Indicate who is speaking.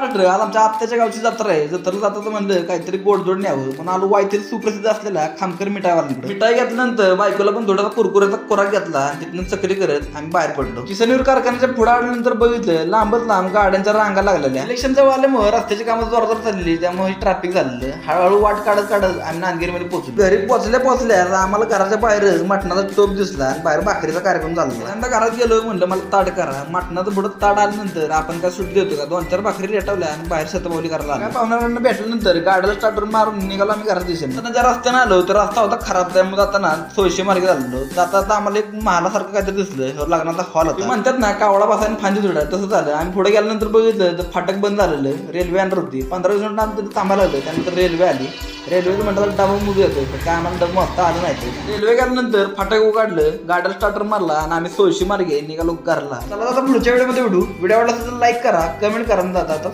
Speaker 1: महाराष्ट्र आज आमच्या आत्याच्या गावची जत्रा आहे. जत्रेला जाता म्हणलं काहीतरी गोडधोड न्यावं पण आलो वायथील सुप्रसिद्ध असलेला खामकर मिठाईवाल्यांकडे. मिठाई घेतल्यानंतर बायकोला पण थोडासा कुरकुऱ्याचा खोराक घेतला आणि तिथून चक्री करत आम्ही बाहेर पडलो. किसनवीर कारखान्याच्या पुढे आल्यानंतर बघितलं लांबच लांब गाड्यांच्या रांगा लागलेल्या. इलेक्शनच्या वाल्यामुळे रस्त्याची कामं जोरदार चालली त्यामुळे ट्रॅफिक झालेलं. हळूहळू वाट काढत काढत आम्ही नांदगिरीमध्ये पोहोचलो. घरी पोहोचल्या आम्हाला घराच्या बाहेरच मटणाचा टोप दिसला आणि बाहेर भाकरीचा कार्यक्रम झाला. नंतर घरात गेलो म्हणलं मला ताट करा. मटणाचं बुडत ताट आल्यानंतर आपण काय सुट्टी देतो का 2-4 भाकरी रेटवल्या आणि बाहेर शतपावली करायला काय पाहुण्याकडनं भेटल्यानंतर गाड्याला स्टार्टर मारून निघालो आम्ही घरात दिसेल. ज्या रस्त्याने आलो तर रस्ता होता खराब त्यामुळे जाताना 600 मार्गे झालो. जाता आम्हाला एक महालासारखं काहीतरी दिसलं. लग्नाचा हॉल होता. म्हणतात ना कावळा बसायला फांदी जोडा तसं झालं. आम्ही पुढे गेल्यानंतर बघितलं तर फाटक बंद झालेलं. रेल्वे येणार होती. 15-20 मिनिटं आम्ही थांबायला लागलो. त्यानंतर रेल्वे आली. रेल्वेचं म्हणतात डबा मुली येतो तर काय आम्हाला डब मस्त आलं नाही. रेल्वे गेल्यानंतर फाटक उघडलं. गाड्याला स्टार्टर मारला आणि आम्ही 600 मार्गे निघालो घरला. चला आता पुढच्या व्हिडिओमध्ये भेटू. व्हिडिओ आवडला तर लाईक करा, कमेंट करा.